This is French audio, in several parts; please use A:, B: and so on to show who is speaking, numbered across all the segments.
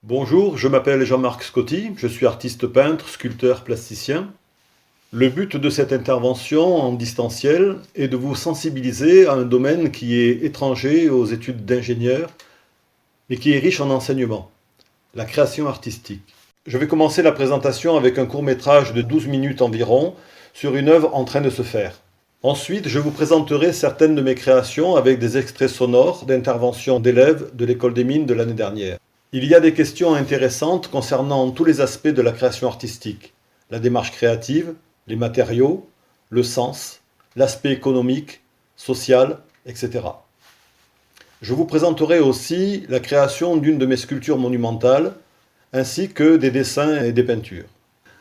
A: Bonjour, je m'appelle Jean-Marc Scotti, je suis artiste peintre, sculpteur, plasticien. Le but de cette intervention en distanciel est de vous sensibiliser à un domaine qui est étranger aux études d'ingénieur et qui est riche en enseignements, la création artistique. Je vais commencer la présentation avec un court-métrage de 12 minutes environ sur une œuvre en train de se faire. Ensuite, je vous présenterai certaines de mes créations avec des extraits sonores d'interventions d'élèves de l'école des mines de l'année dernière. Il y a des questions intéressantes concernant tous les aspects de la création artistique, la démarche créative, les matériaux, le sens, l'aspect économique, social, etc. Je vous présenterai aussi la création d'une de mes sculptures monumentales, ainsi que des dessins et des peintures.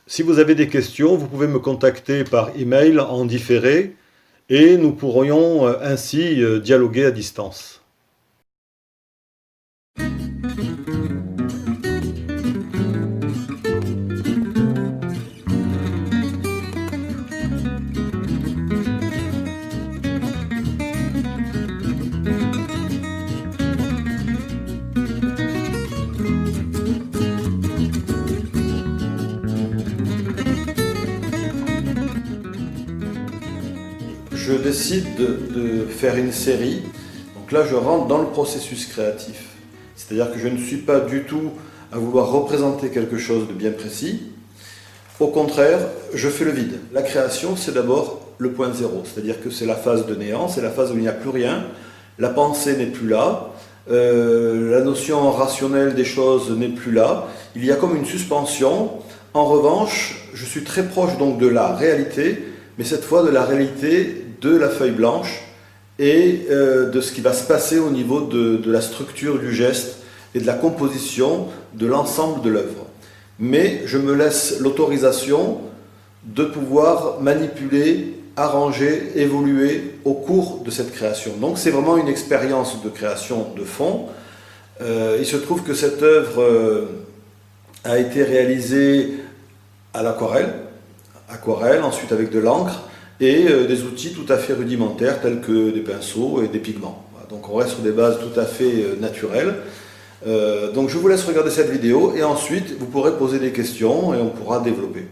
A: Si vous avez des questions, vous pouvez me contacter par email en différé et nous pourrions ainsi dialoguer à distance. Je décide de faire une série, donc là je rentre dans le processus créatif. C'est-à-dire que je ne suis pas du tout à vouloir représenter quelque chose de bien précis. Au contraire, je fais le vide. La création, c'est d'abord le point zéro, c'est-à-dire que c'est la phase de néant, c'est la phase où il n'y a plus rien, la pensée n'est plus là, la notion rationnelle des choses n'est plus là, il y a comme une suspension. En revanche, je suis très proche donc de la réalité, mais cette fois de la réalité de la feuille blanche et de ce qui va se passer au niveau de la structure du geste et de la composition de l'ensemble de l'œuvre. Mais je me laisse l'autorisation de pouvoir manipuler, arranger, évoluer au cours de cette création. Donc c'est vraiment une expérience de création de fond. Il se trouve que cette œuvre a été réalisée à l'aquarelle, ensuite avec de l'encre et des outils tout à fait rudimentaires tels que des pinceaux et des pigments. Donc on reste sur des bases tout à fait naturelles. Donc je vous laisse regarder cette vidéo et ensuite vous pourrez poser des questions et on pourra développer.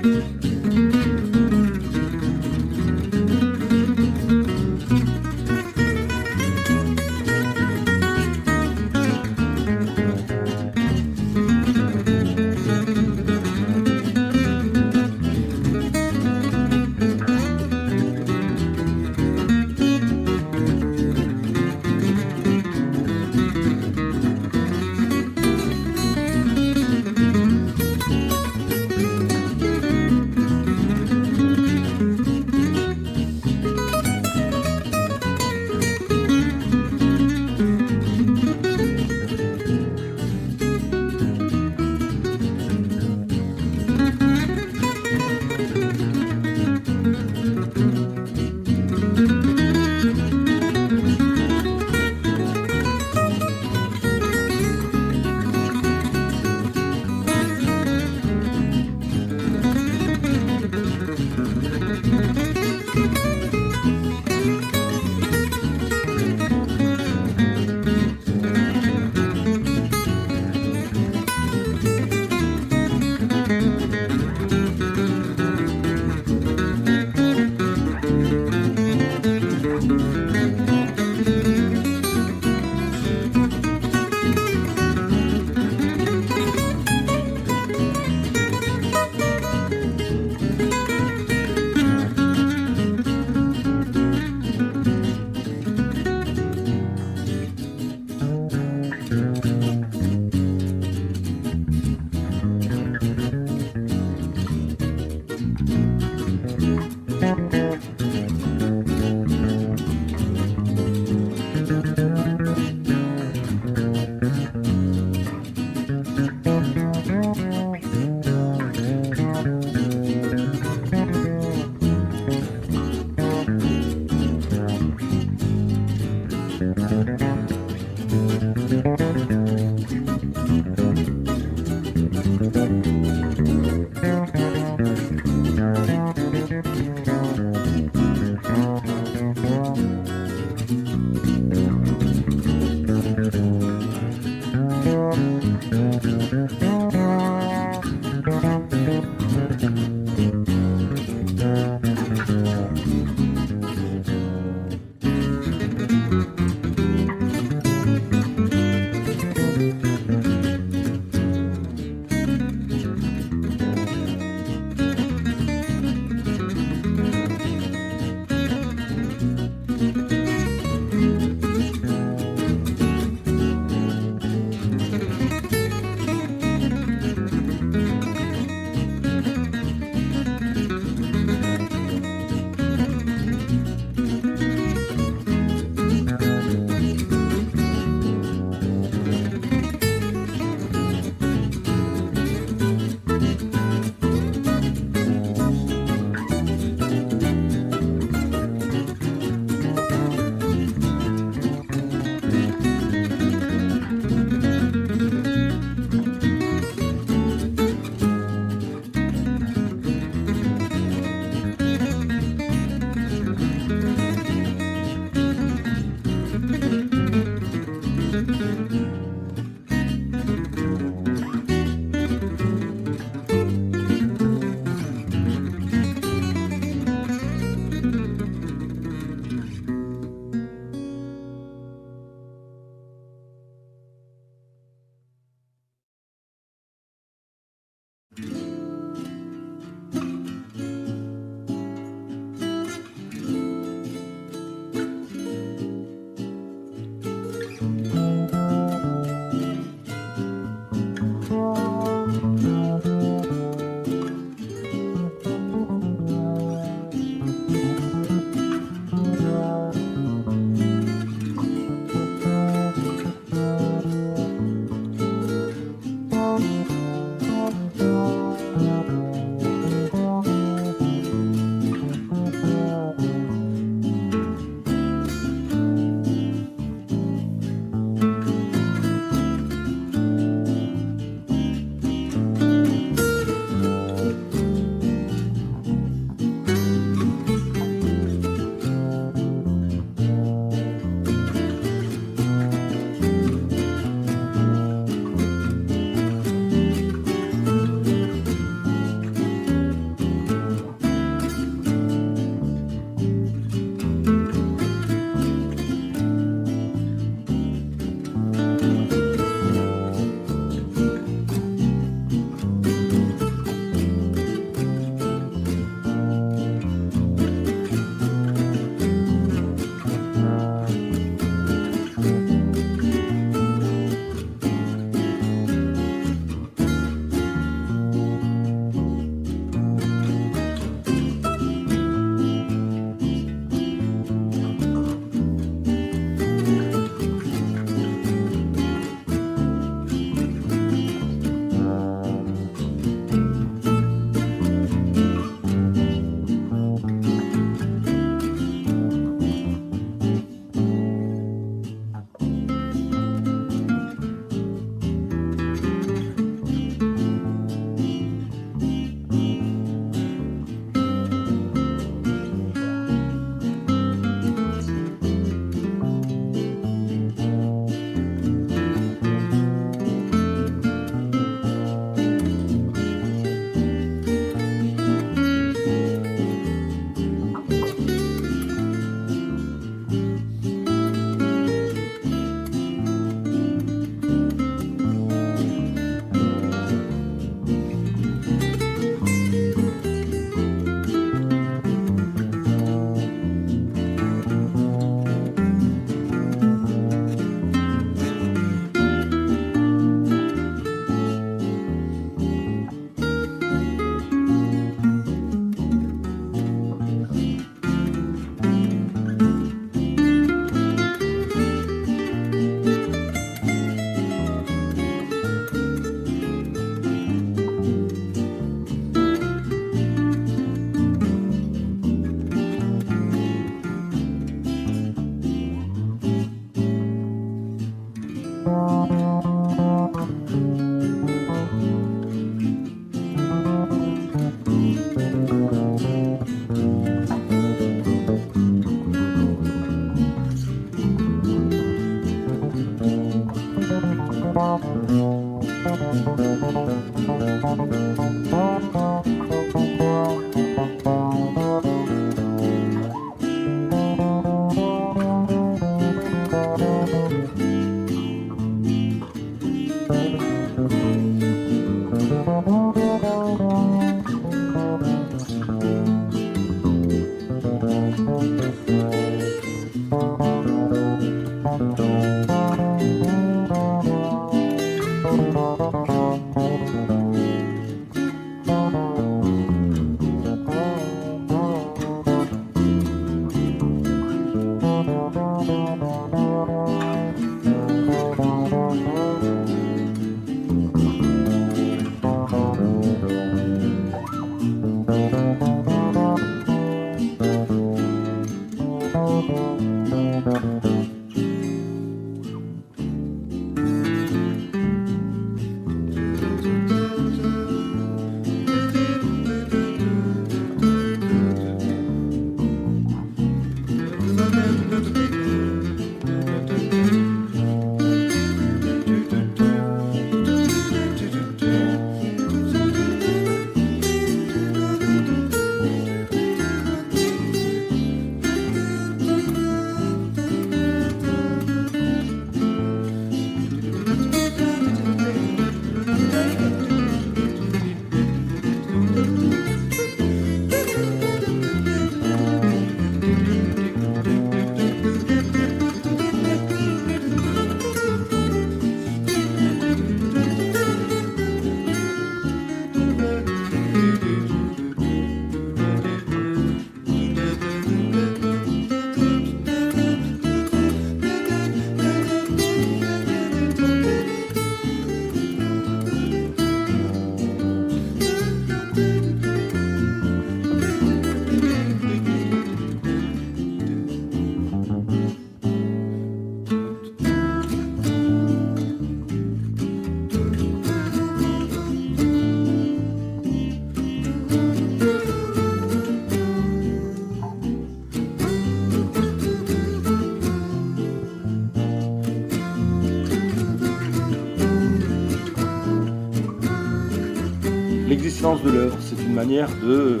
B: L'existence de l'œuvre, c'est une manière de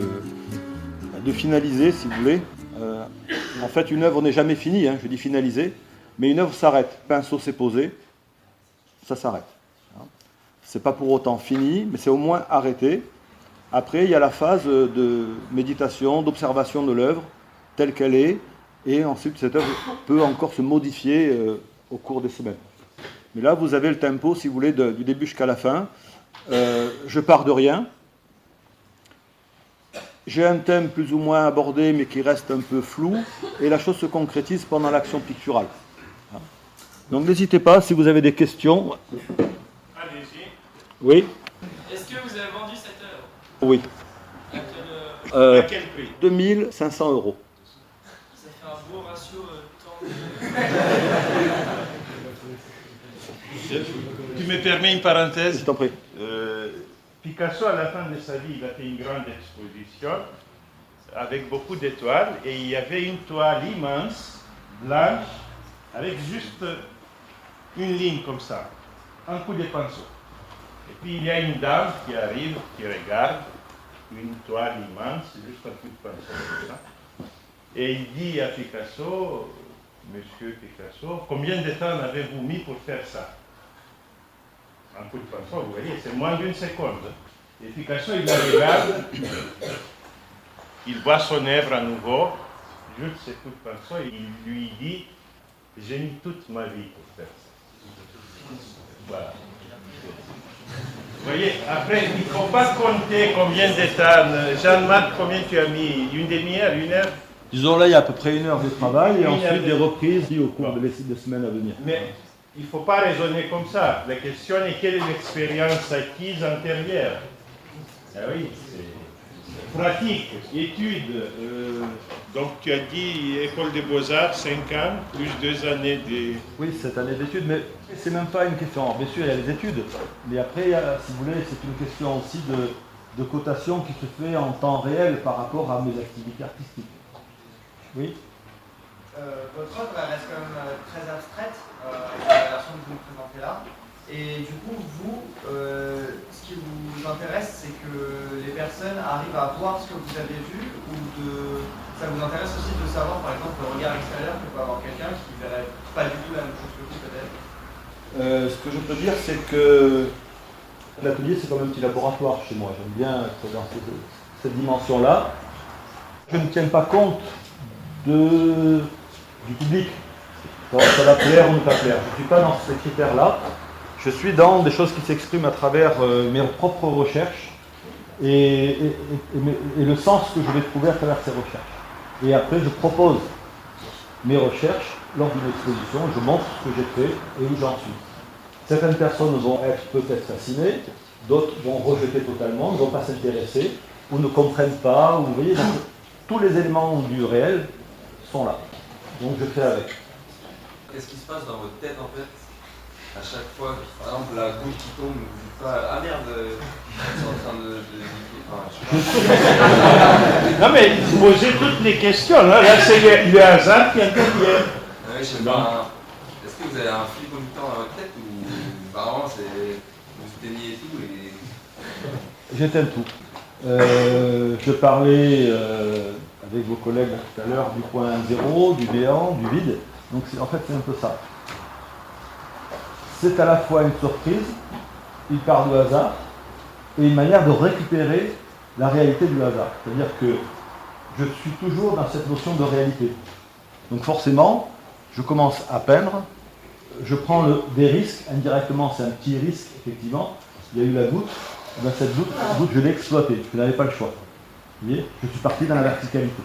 B: finaliser, si vous voulez. En fait, une œuvre n'est jamais finie, je dis finalisée, mais une œuvre s'arrête. Pinceau s'est posé, ça s'arrête. C'est pas pour autant fini, mais c'est au moins arrêté. Après, il y a la phase de méditation, d'observation de l'œuvre, telle qu'elle est, et ensuite cette œuvre peut encore se modifier au cours des semaines. Mais là, vous avez le tempo, si vous voulez, du début jusqu'à la fin. Je pars de rien. J'ai un thème plus ou moins abordé, mais qui reste un peu flou, et la chose se concrétise pendant l'action picturale. Donc n'hésitez pas, si vous avez des questions.
C: Allez-y.
B: Oui.
C: Est-ce que vous avez vendu cette œuvre?
B: Oui.
C: À quel prix?
B: 2500 €.
C: Ça fait un beau ratio temps. Tu me permets une parenthèse?
B: Je t'en prie.
C: Picasso, à la fin de sa vie, il a fait une grande exposition avec beaucoup d'étoiles et il y avait une toile immense, blanche, avec juste une ligne comme ça, un coup de pinceau. Et puis il y a une dame qui arrive, qui regarde, une toile immense, juste un coup de pinceau comme ça. Et il dit à Picasso, Monsieur Picasso, combien de temps avez-vous mis pour faire ça? Un coup de pinceau, vous voyez, c'est moins d'une seconde. Et Picasso, il la regarde, il voit son œuvre à nouveau, juste ce coup de pinceau, et il lui dit, j'ai mis toute ma vie pour faire ça. Voilà. Vous voyez, après, il ne faut pas compter combien de temps. Jean-Marc, combien tu as mis? Une demi-heure, une heure?
B: Disons là, il y a à peu près 1 heure de travail, et ensuite des reprises au cours des semaines à venir.
C: Mais il ne faut pas raisonner comme ça. La question est quelle est l'expérience acquise antérieure? Ah oui, c'est pratique, études. Donc tu as dit école des beaux-arts, 5 ans, plus 2 années de...
B: Oui, cette année d'études, mais c'est même pas une question. Alors, bien sûr, il y a les études, mais après, si vous voulez, c'est une question aussi de cotation qui se fait en temps réel par rapport à mes activités artistiques. Oui.
D: Votre œuvre elle reste quand même très abstraite avec la version que vous nous présentez là. Et du coup, vous, personnes arrivent à voir ce que vous avez vu, ou ça vous intéresse aussi de savoir, par exemple, le regard extérieur que peut avoir quelqu'un qui ne verrait pas du tout la même chose que vous, peut-être?
B: Ce que je peux dire, c'est que l'atelier, c'est comme un petit laboratoire chez moi. J'aime bien être dans cette dimension-là. Je ne tiens pas compte du public. Ça va plaire ou ne pas plaire. Je ne suis pas dans ces critères-là. Je suis dans des choses qui s'expriment à travers mes propres recherches et le sens que je vais trouver à travers ces recherches. Et après, je propose mes recherches lors d'une exposition, je montre ce que j'ai fait et où j'en suis. Certaines personnes vont être peut-être fascinées, d'autres vont rejeter totalement, ne vont pas s'intéresser, ou ne comprennent pas, ou vous voyez, donc, tous les éléments du réel sont là. Donc je fais avec.
E: Qu'est-ce qui se passe dans votre tête en fait à chaque fois, par exemple la goutte qui tombe, vous dites pas ah merde, c'est en train de
C: Non mais vous posez toutes les questions, hein. Là c'est le hasard qui intervient.
E: Ouais, je sais pas, est-ce que vous avez un fil conducteur dans votre tête ou apparemment c'est vous éteignez tout et...
B: J'éteins tout. Je parlais avec vos collègues tout à l'heure du point zéro, du béant, du vide. Donc en fait c'est un peu ça. C'est à la fois une surprise, une part de hasard, et une manière de récupérer la réalité du hasard. C'est-à-dire que je suis toujours dans cette notion de réalité. Donc forcément, je commence à peindre, je prends des risques, indirectement c'est un petit risque, effectivement. Il y a eu la goutte, et bien cette goutte je l'ai exploitée, je n'avais pas le choix. Vous voyez, je suis parti dans la verticalité.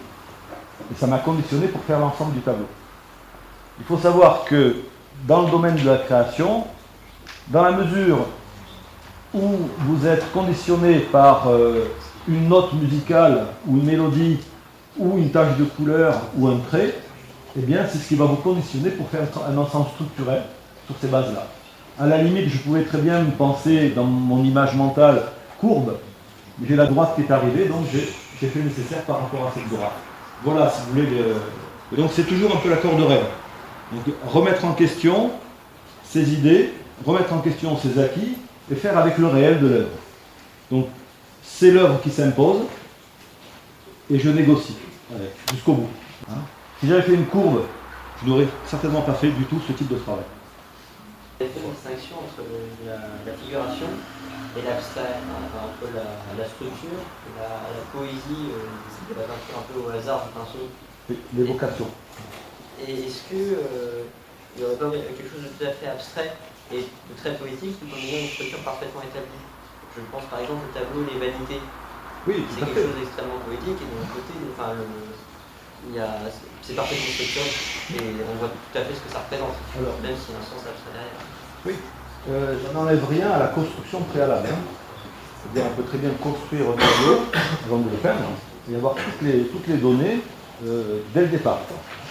B: Et ça m'a conditionné pour faire l'ensemble du tableau. Il faut savoir que dans le domaine de la création, dans la mesure où vous êtes conditionné par une note musicale ou une mélodie ou une tache de couleur ou un trait, eh bien c'est ce qui va vous conditionner pour faire un ensemble structurel sur ces bases-là. À la limite, je pouvais très bien me penser dans mon image mentale courbe, mais j'ai la droite qui est arrivée, donc j'ai fait le nécessaire par rapport à cette droite. Voilà, si vous voulez. Donc c'est toujours un peu l'accord de rêve. Donc remettre en question ses idées, remettre en question ses acquis et faire avec le réel de l'œuvre. Donc c'est l'œuvre qui s'impose et je négocie avec, jusqu'au bout. Hein. Si j'avais fait une courbe, je n'aurais certainement pas fait du tout ce type de travail.
F: Vous avez fait une distinction entre la figuration et l'abstrait, entre la structure, la poésie, la peinture un peu au hasard du pinceau.
B: L'évocation.
F: Et est-ce que il y aurait pas quelque chose de tout à fait abstrait et de très poétique tout en ayant une structure parfaitement établie? Je pense par exemple au tableau Les Vanités.
B: Oui,
F: c'est quelque chose d'extrêmement poétique et de l'autre côté, c'est parfaitement structuré et on voit tout à fait ce que ça représente, même s'il y a un sens abstrait derrière.
B: Oui, ça n'enlève rien à la construction préalable. Hein. C'est-à-dire on peut très bien construire un tableau avant de le peindre et avoir toutes les données dès le départ,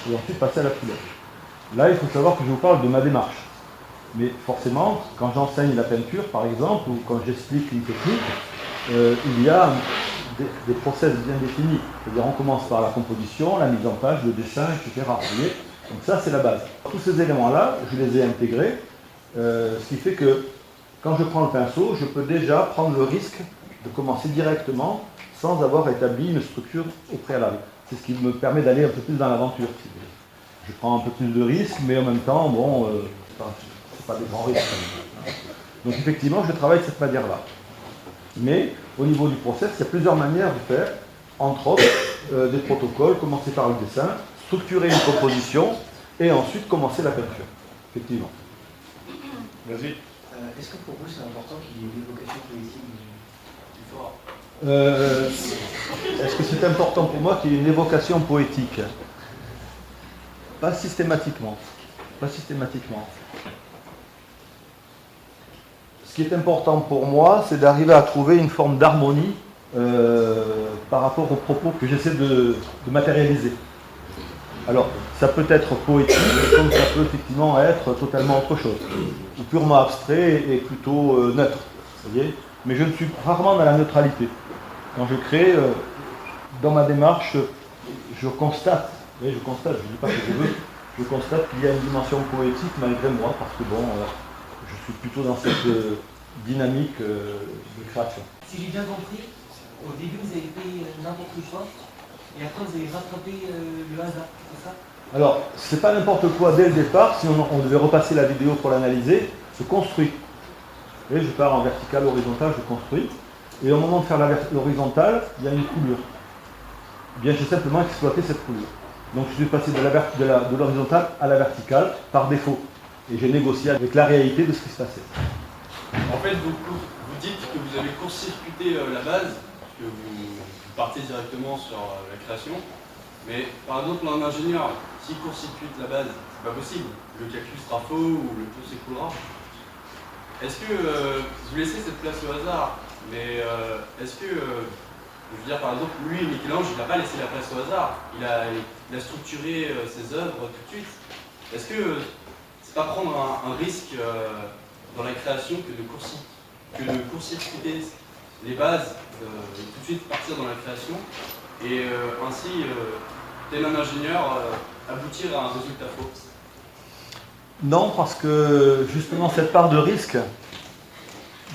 B: et ensuite passer à la couleur. Là, il faut savoir que je vous parle de ma démarche. Mais forcément, quand j'enseigne la peinture, par exemple, ou quand j'explique une technique, il y a des process bien définis. C'est-à-dire on commence par la composition, la mise en page, le dessin, etc. Vous voyez ? Donc ça, c'est la base. Tous ces éléments-là, je les ai intégrés, ce qui fait que quand je prends le pinceau, je peux déjà prendre le risque de commencer directement sans avoir établi une structure au préalable. C'est ce qui me permet d'aller un peu plus dans l'aventure. Je prends un peu plus de risques, mais en même temps, bon, c'est pas des grands risques. Donc effectivement, je travaille de cette manière-là. Mais au niveau du process, il y a plusieurs manières de faire, entre autres des protocoles, commencer par le dessin, structurer une composition, et ensuite commencer la peinture. Effectivement.
C: Vas-y.
D: Est-ce que pour vous c'est important qu'il y ait une évocation politique du fort?
B: Est-ce que c'est important pour moi qu'il y ait une évocation poétique? Pas systématiquement. Pas systématiquement. Ce qui est important pour moi, c'est d'arriver à trouver une forme d'harmonie par rapport aux propos que j'essaie de matérialiser. Alors, ça peut être poétique, comme ça peut effectivement être totalement autre chose, ou purement abstrait et plutôt neutre. Vous voyez ? Mais je ne suis rarement dans la neutralité. Quand je crée, dans ma démarche, je constate, je ne dis pas que je veux, je constate qu'il y a une dimension poétique malgré moi, parce que bon, je suis plutôt dans cette dynamique de création.
D: Si j'ai bien compris,
G: au début vous avez fait n'importe quoi, et après vous avez rattrapé le hasard, c'est ça?
B: Alors, c'est pas n'importe quoi dès le départ, si on devait repasser la vidéo pour l'analyser, je construis. Vous voyez, je pars en vertical, horizontal, je construis. Et au moment de faire l'horizontale, il y a une coulure. Eh bien, j'ai simplement exploité cette coulure. Donc, je suis passé de l'horizontale à la verticale par défaut. Et j'ai négocié avec la réalité de ce qui se passait.
H: En fait, vous dites que vous avez court-circuité la base, que vous partez directement sur la création. Mais par exemple, un ingénieur, s'il court-circuite la base, c'est pas possible. Le calcul sera faux ou le taux s'écroulera. Est-ce que vous laissez cette place au hasard, mais est-ce que, je veux dire par exemple, lui, Michel-Ange, il n'a pas laissé la place au hasard. Il a structuré ses œuvres tout de suite. Est-ce que c'est pas prendre un risque dans la création que de court-circuiter les bases, tout de suite partir dans la création et ainsi, tel un ingénieur, aboutir à un résultat faux?
B: Non, parce que justement cette part de risque,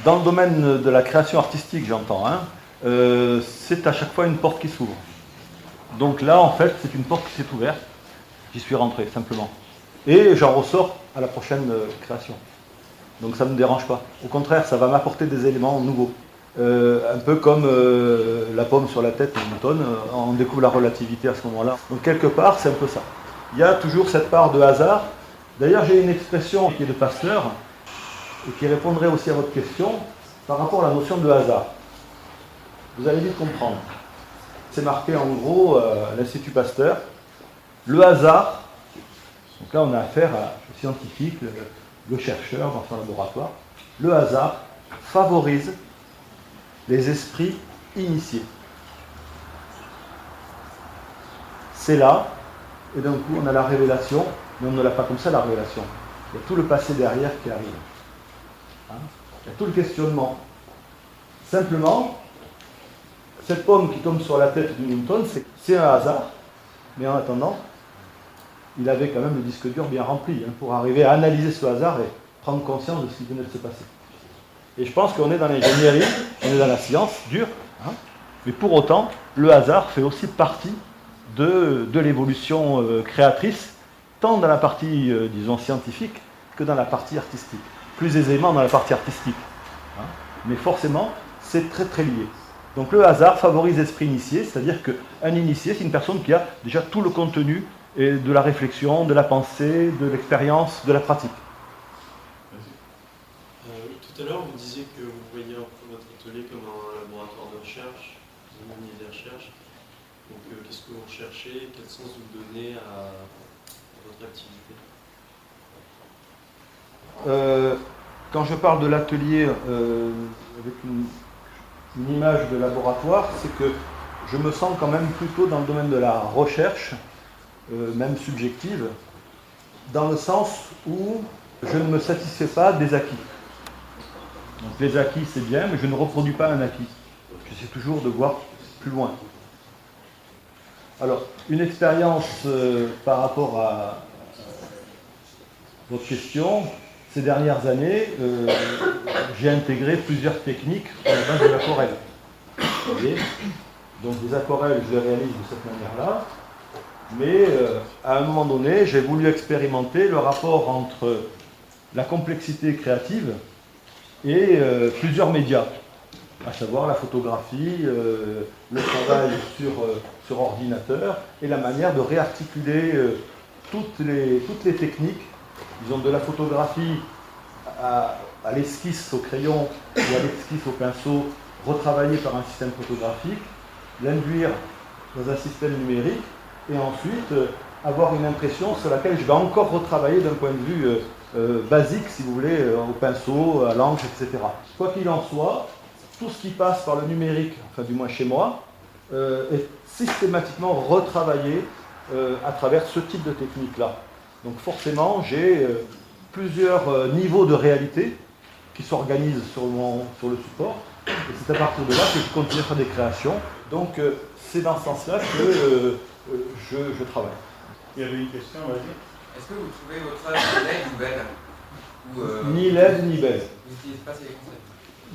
B: dans le domaine de la création artistique, j'entends, c'est à chaque fois une porte qui s'ouvre. Donc là, en fait, c'est une porte qui s'est ouverte, j'y suis rentré simplement. Et j'en ressors à la prochaine création. Donc ça ne me dérange pas. Au contraire, ça va m'apporter des éléments nouveaux. Un peu comme la pomme sur la tête de Newton, on découvre la relativité à ce moment-là. Donc quelque part, c'est un peu ça. Il y a toujours cette part de hasard. D'ailleurs, j'ai une expression qui est de Pasteur, et qui répondrait aussi à votre question, par rapport à la notion de hasard. Vous allez vite comprendre. C'est marqué en gros à l'Institut Pasteur, le hasard, donc là on a affaire au scientifique, le chercheur dans son laboratoire, le hasard favorise les esprits initiés. C'est là, et d'un coup on a la révélation, mais on ne l'a pas comme ça la révélation. Il y a tout le passé derrière qui arrive. Il y a tout le questionnement. Simplement, cette pomme qui tombe sur la tête de Newton, c'est un hasard, mais en attendant, il avait quand même le disque dur bien rempli pour arriver à analyser ce hasard et prendre conscience de ce qui venait de se passer. Et je pense qu'on est dans l'ingénierie, on est dans la science dure, mais pour autant, le hasard fait aussi partie de l'évolution créatrice, tant dans la partie, disons, scientifique, que dans la partie artistique. Plus aisément dans la partie artistique. Mais forcément, c'est très très lié. Donc le hasard favorise l'esprit initié, c'est-à-dire qu'un initié, c'est une personne qui a déjà tout le contenu et de la réflexion, de la pensée, de l'expérience, de la pratique.
I: Tout à l'heure, vous disiez que vous voyez un peu votre atelier comme un laboratoire de recherche, un unité de recherche. Donc qu'est-ce que vous recherchez, quel sens vous donnez à votre activité?
B: Quand je parle de l'atelier avec une image de laboratoire, c'est que je me sens quand même plutôt dans le domaine de la recherche, même subjective, dans le sens où je ne me satisfais pas des acquis. Donc les acquis c'est bien, mais je ne reproduis pas un acquis. J'essaie toujours de voir plus loin. Alors, une expérience par rapport à votre question. Ces dernières années, j'ai intégré plusieurs techniques à la base de l'aquarelle. Vous voyez ? Donc les aquarelles, je les réalise de cette manière-là. Mais à un moment donné, j'ai voulu expérimenter le rapport entre la complexité créative et plusieurs médias, à savoir la photographie, le travail sur ordinateur et la manière de réarticuler toutes les techniques, disons de la photographie à l'esquisse au crayon ou à l'esquisse au pinceau, retravaillée par un système photographique, l'induire dans un système numérique et ensuite avoir une impression sur laquelle je vais encore retravailler d'un point de vue basique, si vous voulez, au pinceau, à l'encre, etc. Quoi qu'il en soit, tout ce qui passe par le numérique, enfin du moins chez moi, est systématiquement retravaillé à travers ce type de technique-là. Donc forcément, j'ai plusieurs niveaux de réalité qui s'organisent sur le support, et c'est à partir de là que je continue à faire des créations. Donc c'est dans ce sens-là que je travaille.
C: Il y avait une question, vas-y.
E: Est-ce que vous trouvez votre œuvre laide ou belle ou,
B: Ni laide ni belle.
E: Vous n'utilisez pas ces concepts?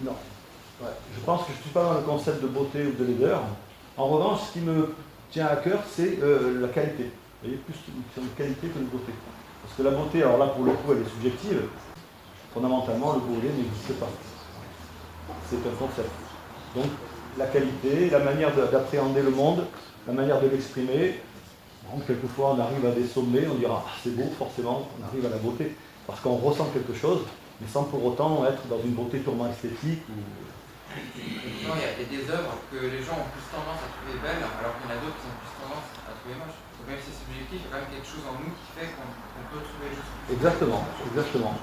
B: Non. Ouais, je pense que je ne suis pas dans le concept de beauté ou de laideur. En revanche, ce qui me tient à cœur, c'est la qualité. Vous voyez, plus une qualité que une beauté. Parce que la beauté, alors là, pour le coup, elle est subjective. Fondamentalement, le beau lait n'existe pas. C'est un concept. Donc, la qualité, la manière d'appréhender le monde, la manière de l'exprimer. Bon, quelquefois, on arrive à des sommets, on dira ah, c'est beau, forcément, on arrive à la beauté. Parce qu'on ressent quelque chose, mais sans pour autant être dans une beauté purement esthétique.
J: Non, il y a des œuvres que les gens ont plus tendance à trouver belles, alors qu'il y en a d'autres qui ont plus tendance à trouver moches. Donc, même si c'est subjectif, il y a quand même quelque chose en nous qui fait qu'on peut trouver juste.
B: Exactement, exactement.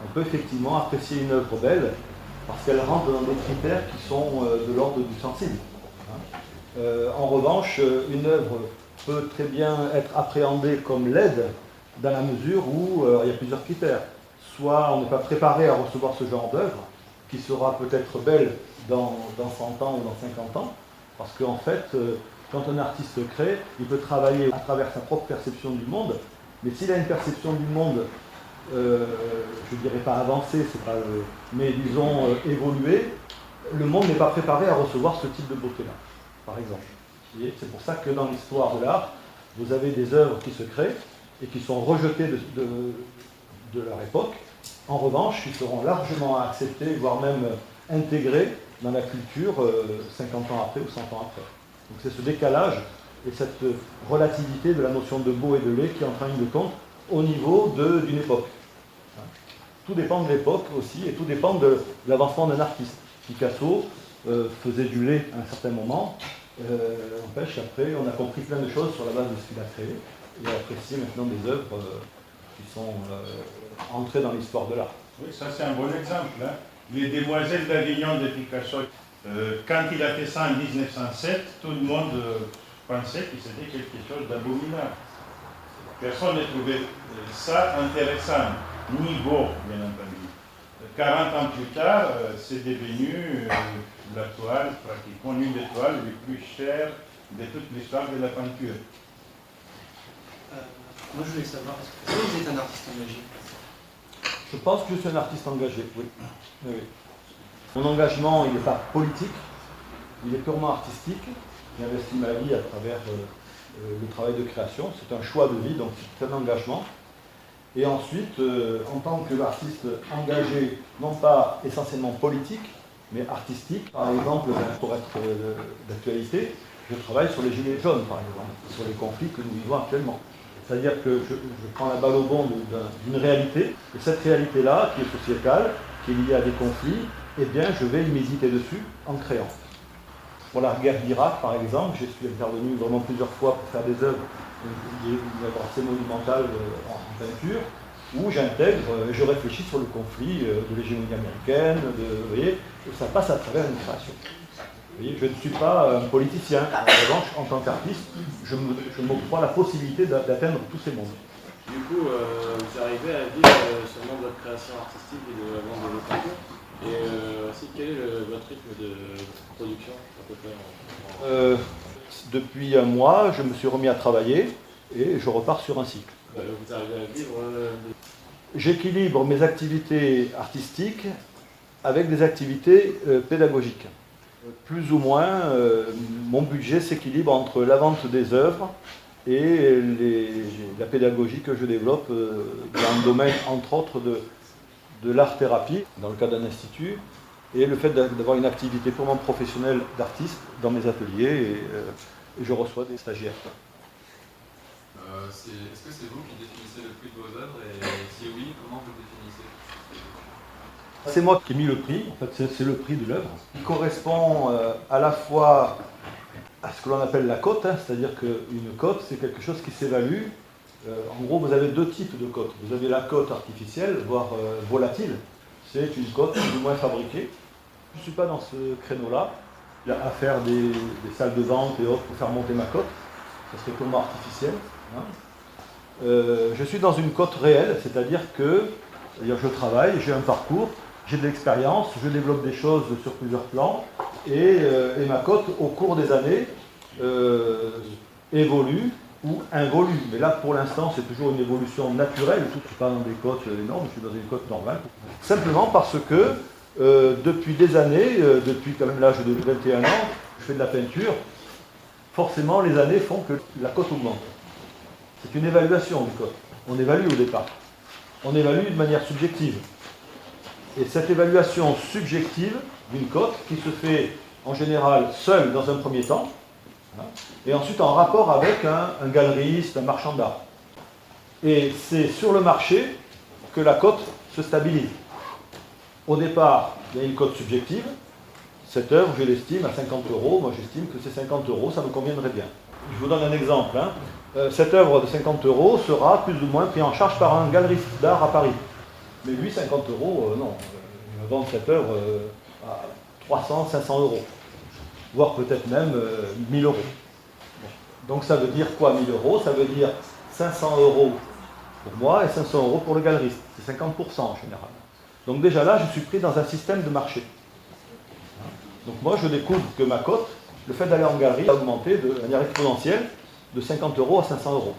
B: On peut effectivement apprécier une œuvre belle parce qu'elle rentre dans des critères qui sont de l'ordre du sensible. En revanche, une œuvre peut très bien être appréhendée comme laide dans la mesure où il y a plusieurs critères. Soit on n'est pas préparé à recevoir ce genre d'œuvre, qui sera peut-être belle dans 100 ans ou dans 50 ans, parce qu'en fait, quand un artiste crée, il peut travailler à travers sa propre perception du monde, mais s'il a une perception du monde, je ne dirais pas avancée, c'est pas, mais disons évoluée, le monde n'est pas préparé à recevoir ce type de beauté-là, par exemple. C'est pour ça que dans l'histoire de l'art, vous avez des œuvres qui se créent et qui sont rejetées de leur époque, en revanche, qui seront largement acceptées, voire même intégrées dans la culture 50 ans après ou 100 ans après. Donc c'est ce décalage et cette relativité de la notion de beau et de laid qui est en train de compte au niveau d'une époque. Tout dépend de l'époque aussi et tout dépend de l'avancement d'un artiste. Picasso faisait du laid à un certain moment, n'empêche après on a compris plein de choses sur la base de ce qu'il a créé et apprécié maintenant des œuvres qui sont entrées dans l'histoire de l'art.
C: Oui, ça c'est un bon exemple. Hein. Les Demoiselles d'Avignon de Picasso, quand il a fait ça en 1907, tout le monde pensait que c'était quelque chose d'abominable. Personne n'a trouvé ça intéressant, ni beau, bien entendu. 40 ans plus tard, c'est devenu la toile, pratiquement une des toiles les plus chères de toute l'histoire de la peinture.
D: Moi, je voulais savoir, est-ce que vous êtes un artiste engagé?
B: Je pense que je suis un artiste engagé, oui. Oui. Mon engagement, il n'est pas politique, il est purement artistique. J'ai investi ma vie à travers le travail de création. C'est un choix de vie, donc c'est un engagement. Et ensuite, en tant qu'artiste engagé, non pas essentiellement politique, mais artistique, par exemple, pour être d'actualité, je travaille sur les gilets jaunes, par exemple, sur les conflits que nous vivons actuellement. C'est-à-dire que je prends la balle au bond d'une réalité, et cette réalité-là, qui est sociétale, qui est liée à des conflits, eh bien, je vais y méditer dessus en créant. Pour la guerre d'Irak, par exemple, je suis intervenu vraiment plusieurs fois pour faire des œuvres assez monumentales en peinture, où j'intègre, je réfléchis sur le conflit de l'hégémonie américaine, vous voyez, et ça passe à travers une création. Vous voyez, je ne suis pas un politicien. En revanche, en tant qu'artiste, je m'octroie la possibilité d'atteindre tous ces mondes.
I: Du coup, vous arrivez à vivre seulement de votre création artistique et de la vente de vos peintures. Et aussi, quel est votre rythme de production à peu près
B: Depuis un mois, je me suis remis à travailler et je repars sur un cycle.
I: Vous arrivez à vivre
B: J'équilibre mes activités artistiques avec des activités pédagogiques. Plus ou moins, mon budget s'équilibre entre la vente des œuvres et la pédagogie que je développe dans le domaine, entre autres, de l'art-thérapie, dans le cadre d'un institut, et le fait d'avoir une activité purement professionnelle d'artiste dans mes ateliers, et je reçois des stagiaires.
E: Est-ce que c'est vous qui définissez le prix de vos œuvres, et si oui, comment vous le définissez?
B: C'est moi qui ai mis le prix, en fait c'est le prix de l'œuvre. Il correspond à la fois à ce que l'on appelle la cote, hein, c'est-à-dire qu'une cote c'est quelque chose qui s'évalue. En gros, vous avez deux types de cotes. Vous avez la cote artificielle, voire volatile. C'est une cote plus ou moins fabriquée. Je ne suis pas dans ce créneau-là. Il y a à faire des salles de vente et autres pour faire monter ma cote. Ça serait purement artificiel. Hein. Je suis dans une cote réelle, c'est-à-dire que je travaille, j'ai un parcours, j'ai de l'expérience, je développe des choses sur plusieurs plans et ma cote au cours des années évolue ou involue. Mais là pour l'instant c'est toujours une évolution naturelle, je ne suis pas dans des cotes énormes, je suis dans une cote normale. Simplement parce que depuis des années, depuis quand même l'âge de 21 ans, je fais de la peinture. Forcément, les années font que la cote augmente. C'est une évaluation du cote. On évalue au départ. On évalue de manière subjective. Et cette évaluation subjective d'une cote qui se fait en général seule dans un premier temps, hein, et ensuite en rapport avec un galeriste, un marchand d'art. Et c'est sur le marché que la cote se stabilise. Au départ, il y a une cote subjective. Cette œuvre, je l'estime à 50 €. Moi, j'estime que c'est 50 €, ça me conviendrait bien. Je vous donne un exemple. Hein. Cette œuvre de 50 € sera plus ou moins prise en charge par un galeriste d'art à Paris. Mais lui, 50 €, non. Il va vendre cette œuvre à 300, 500 €. Voire peut-être même 1000 €. Donc ça veut dire quoi 1000 €? Ça veut dire 500 € pour moi et 500 € pour le galeriste. C'est 50% en général. Donc déjà là, je suis pris dans un système de marché. Donc moi, je découvre que ma cote, le fait d'aller en galerie, a augmenté de manière exponentielle de 50 € à 500 €.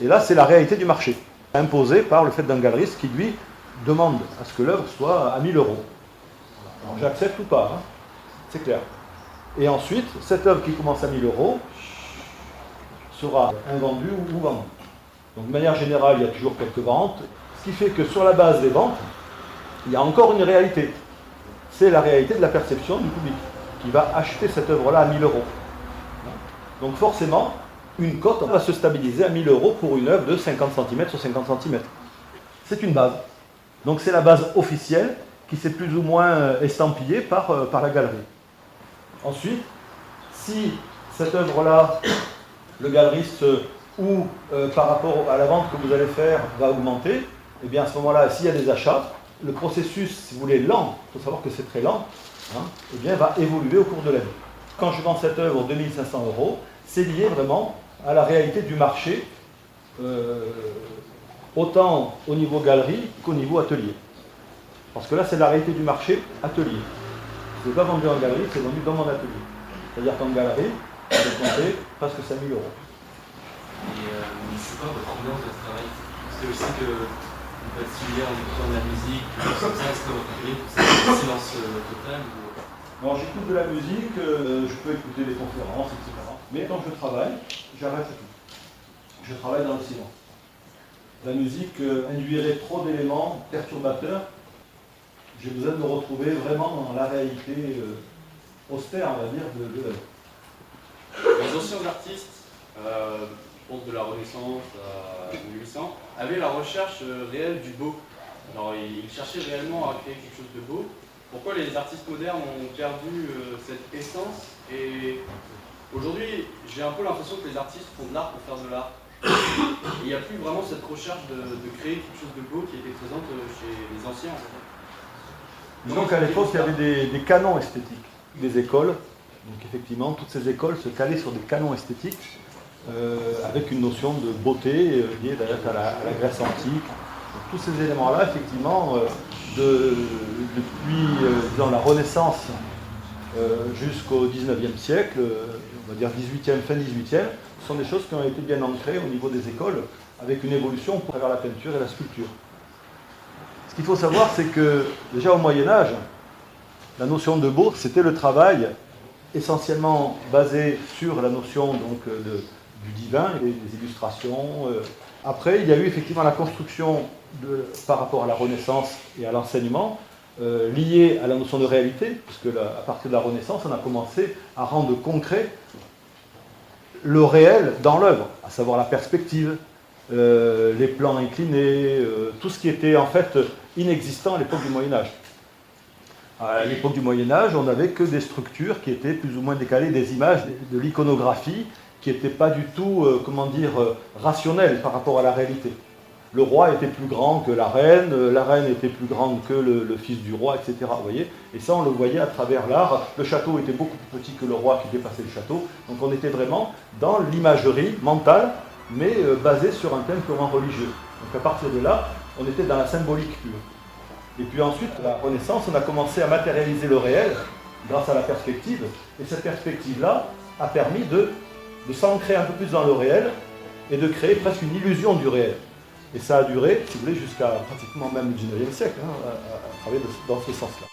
B: Et là, c'est la réalité du marché, imposée par le fait d'un galeriste qui, lui, demande à ce que l'œuvre soit à 1000 €. Alors j'accepte ou pas, hein, c'est clair. Et ensuite, cette œuvre qui commence à 1000 € sera invendue ou vendue. Donc de manière générale, il y a toujours quelques ventes, ce qui fait que sur la base des ventes, il y a encore une réalité. C'est la réalité de la perception du public, qui va acheter cette œuvre-là à 1000 €. Donc forcément, une cote va se stabiliser à 1000 € pour une œuvre de 50 cm sur 50 cm. C'est une base. Donc c'est la base officielle qui s'est plus ou moins estampillée par la galerie. Ensuite, si cette œuvre-là, le galeriste ou par rapport à la vente que vous allez faire va augmenter, et bien à ce moment-là, s'il y a des achats, le processus, si vous voulez, lent, il faut savoir que c'est très lent, hein, eh bien, va évoluer au cours de l'année. Quand je vends cette œuvre 2500 €, c'est lié vraiment à la réalité du marché, autant au niveau galerie qu'au niveau atelier. Parce que là, c'est la réalité du marché atelier. Je n'ai pas vendu en galerie, c'est vendu dans mon atelier. C'est-à-dire qu'en galerie, je vais compter presque 5000 €.
I: Et c'est quoi votre ambiance de travail? Parce que je sais que vous faites similaire en écoutant de la musique, comme ça, est-ce que votre atelier, c'est un silence total ou...
B: Alors j'écoute de la musique, je peux écouter des conférences, etc. Mais quand je travaille, j'arrête tout. Je travaille dans le silence. La musique induirait trop d'éléments perturbateurs. J'ai besoin de me retrouver vraiment dans la réalité austère, on va dire, de l'œuvre.
H: Les anciens artistes, je pense de la Renaissance à 1800, avaient la recherche réelle du beau. Alors ils cherchaient réellement à créer quelque chose de beau. Pourquoi les artistes modernes ont perdu cette essence? Et aujourd'hui, j'ai un peu l'impression que les artistes font de l'art pour faire de l'art. Il n'y a plus vraiment cette recherche de créer quelque chose de beau qui était présente chez les anciens. En fait.
B: Disons qu'à l'époque, il y avait des canons esthétiques, des écoles. Donc effectivement, toutes ces écoles se calaient sur des canons esthétiques, avec une notion de beauté liée d'ailleurs à la Grèce antique. Donc, tous ces éléments-là, effectivement, depuis disons, la Renaissance jusqu'au 19e siècle, on va dire 18e, fin 18e, ce sont des choses qui ont été bien ancrées au niveau des écoles, avec une évolution pour travers la peinture et la sculpture. Ce qu'il faut savoir, c'est que déjà au Moyen-Âge, la notion de beau, c'était le travail essentiellement basé sur la notion donc, du divin, et des illustrations. Après, il y a eu effectivement la construction par rapport à la Renaissance et à l'enseignement, liée à la notion de réalité, puisque à partir de la Renaissance, on a commencé à rendre concret le réel dans l'œuvre, à savoir la perspective, les plans inclinés, tout ce qui était en fait inexistant à l'époque du Moyen-Âge. À l'époque du Moyen-Âge, on n'avait que des structures qui étaient plus ou moins décalées, des images, de l'iconographie, qui n'étaient pas du tout, rationnelles par rapport à la réalité. Le roi était plus grand que la reine était plus grande que le fils du roi, etc. Vous voyez ? Et ça, on le voyait à travers l'art. Le château était beaucoup plus petit que le roi qui dépassait le château. Donc on était vraiment dans l'imagerie mentale, mais basée sur un thème purement religieux. Donc à partir de là, on était dans la symbolique pure. Et puis ensuite, à la Renaissance, on a commencé à matérialiser le réel grâce à la perspective. Et cette perspective-là a permis de s'ancrer un peu plus dans le réel et de créer presque une illusion du réel. Et ça a duré, si vous voulez, jusqu'à pratiquement même le 19e siècle, à travailler dans ce sens-là.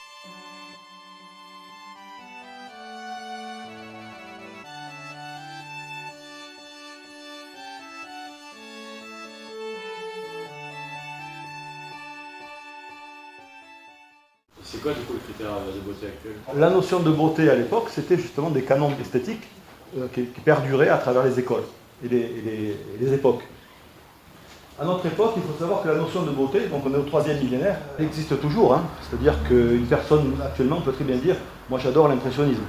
I: quoi du coup le critère de beauté actuel?
B: La notion de beauté à l'époque, c'était justement des canons esthétiques qui perduraient à travers les écoles et les époques. À notre époque, il faut savoir que la notion de beauté, donc on est au 3e millénaire, existe toujours. Hein. C'est-à-dire qu'une personne actuellement peut très bien dire « moi j'adore l'impressionnisme,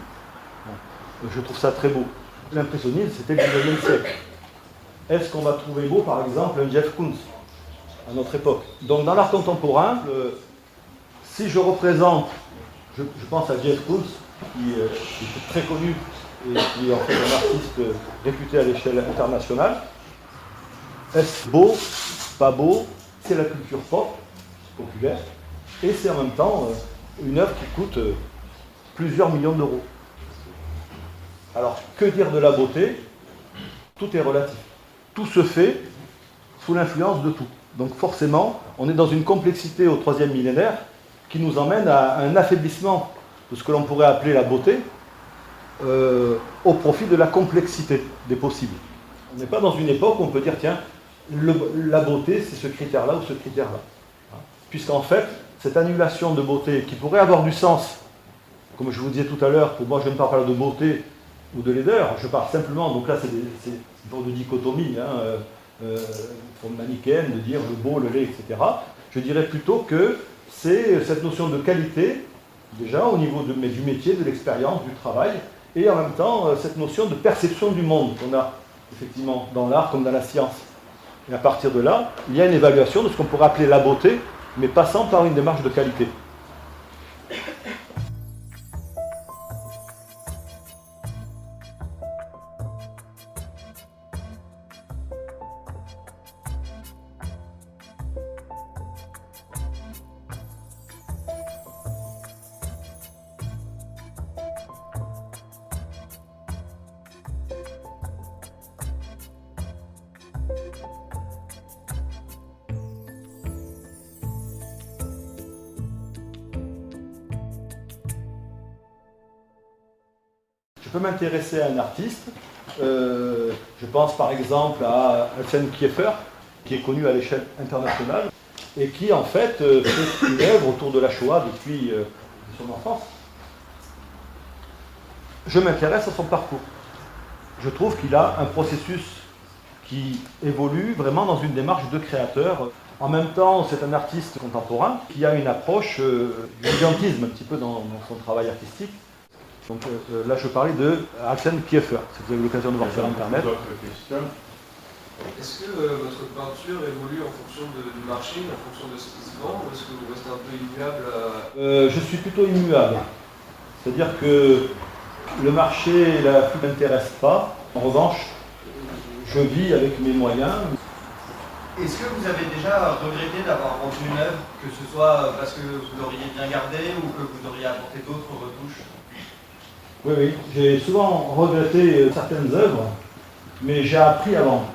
B: je trouve ça très beau ». L'impressionnisme, c'était le 19e siècle. Est-ce qu'on va trouver beau, par exemple, un Jeff Koons à notre époque? Donc dans l'art contemporain, si je représente, je pense à Jeff Koons, qui est très connu et qui est en fait un artiste réputé à l'échelle internationale. Est-ce beau, pas beau? C'est la culture pop, populaire, et c'est en même temps une œuvre qui coûte plusieurs millions d'euros. Alors, que dire de la beauté? Tout est relatif. Tout se fait sous l'influence de tout. Donc forcément, on est dans une complexité au 3e millénaire qui nous emmène à un affaiblissement de ce que l'on pourrait appeler la beauté au profit de la complexité des possibles. On n'est pas dans une époque où on peut dire, tiens, la beauté, c'est ce critère-là ou ce critère-là. Puisqu'en fait, cette annulation de beauté qui pourrait avoir du sens, comme je vous disais tout à l'heure, pour moi je ne parle pas de beauté ou de laideur, je parle simplement, donc là c'est une forme de dichotomie, forme manichéenne, de dire le beau, le laid, etc. Je dirais plutôt que c'est cette notion de qualité, déjà au niveau du métier, de l'expérience, du travail, et en même temps cette notion de perception du monde qu'on a effectivement dans l'art comme dans la science. Et à partir de là, il y a une évaluation de ce qu'on pourrait appeler la beauté, mais passant par une démarche de qualité. Je peux m'intéresser à un artiste. Je pense par exemple à Alsen Kiefer, qui est connu à l'échelle internationale, et qui en fait fait une œuvre autour de la Shoah depuis son enfance. Je m'intéresse à son parcours. Je trouve qu'il a un processus qui évolue vraiment dans une démarche de créateur. En même temps, c'est un artiste contemporain qui a une approche du gigantisme un petit peu dans son travail artistique. Donc là, je parlais de Alsen Kiefer, si vous avez l'occasion de voir sur Internet.
E: Est-ce que votre peinture évolue en fonction du marché, en fonction de ce qui se vend, ou est-ce que vous restez un peu immuable
B: Je suis plutôt immuable. C'est-à-dire que le marché ne m'intéresse pas. En revanche, je vis avec mes moyens.
D: Est-ce que vous avez déjà regretté d'avoir vendu une œuvre, que ce soit parce que vous l'auriez bien gardée ou que vous auriez apporté d'autres retouches?
B: Oui, j'ai souvent regretté certaines œuvres, mais j'ai appris à vendre.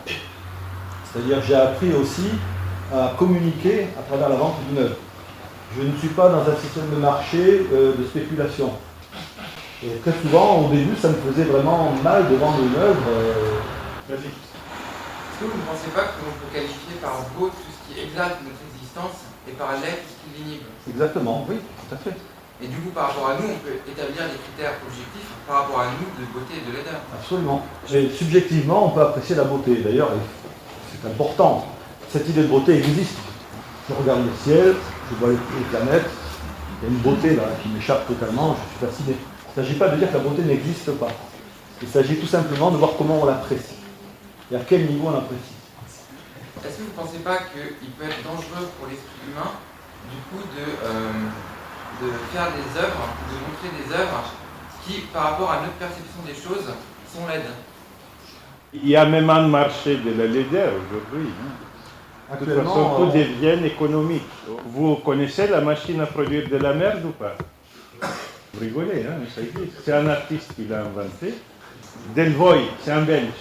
B: C'est-à-dire j'ai appris aussi à communiquer à travers la vente d'une œuvre. Je ne suis pas dans un système de marché de spéculation. Et très souvent, au début, ça me faisait vraiment mal de vendre une œuvre.
J: Est-ce que vous ne pensez pas que l'on peut qualifier par beau tout ce qui exalte notre existence et par laid tout ce qui l'inhibe?
B: Exactement, oui, tout à fait.
J: Et du coup, par rapport à nous, on peut établir des critères objectifs par rapport à nous de beauté et de laideur.
B: Absolument. Et subjectivement, on peut apprécier la beauté. D'ailleurs, c'est important. Cette idée de beauté existe. Je regarde le ciel, je vois les planètes, il y a une beauté là qui m'échappe totalement, je suis fasciné. Il ne s'agit pas de dire que la beauté n'existe pas. Il s'agit tout simplement de voir comment on l'apprécie. Et à quel niveau on l'apprécie.
J: Est-ce que vous ne pensez pas qu'il peut être dangereux pour l'esprit humain, du coup, de faire des œuvres, de montrer des œuvres qui, par rapport à notre perception des choses, sont laides?
C: Il y a même un marché de la laideur aujourd'hui. De toute façon, tout devient économique. Vous connaissez la machine à produire de la merde ou pas? Vous rigolez, hein, ça existe. C'est un artiste qui l'a inventé. Delvoye, c'est un Belge.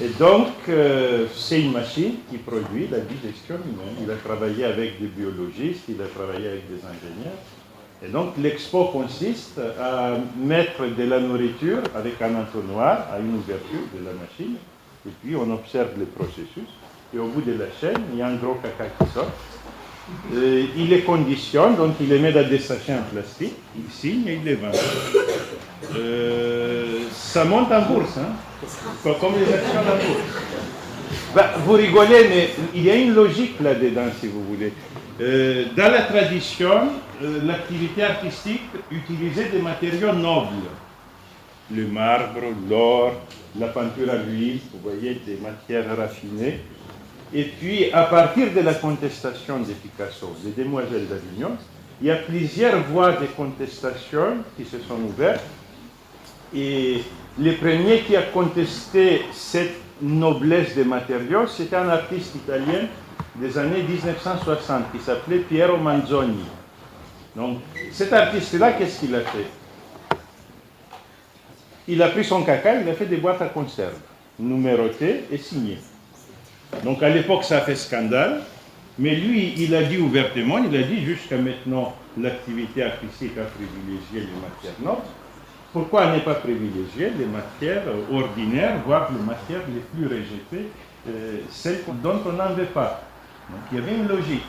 C: Et donc, c'est une machine qui produit la digestion humaine. Il a travaillé avec des biologistes, il a travaillé avec des ingénieurs. Et donc, l'expo consiste à mettre de la nourriture avec un entonnoir à une ouverture de la machine. Et puis, on observe le processus. Et au bout de la chaîne, il y a un gros caca qui sort. Il les conditionne, donc il les met dans des sachets en plastique, il signe et il les vend. Ça monte en bourse, hein, comme les actions en bourse. Ben, vous rigolez, mais il y a une logique là-dedans, si vous voulez. Dans la tradition, l'activité artistique utilisait des matériaux nobles. Le marbre, l'or, la peinture à l'huile, vous voyez, des matières raffinées. Et puis, à partir de la contestation de Picasso, des Demoiselles d'Avignon, il y a plusieurs voies de contestation qui se sont ouvertes. Et le premier qui a contesté cette noblesse des matériaux, c'était un artiste italien des années 1960 qui s'appelait Piero Manzoni. Donc, cet artiste-là, qu'est-ce qu'il a fait? Il a pris son caca, il a fait des boîtes à conserve, numérotées et signées. Donc, à l'époque, ça a fait scandale, mais lui, il a dit ouvertement, il a dit jusqu'à maintenant, l'activité artistique a privilégié les matières nobles. Pourquoi ne pas privilégier les matières ordinaires, voire les matières les plus rejetées, celles dont on n'en veut pas? Donc il y avait une logique.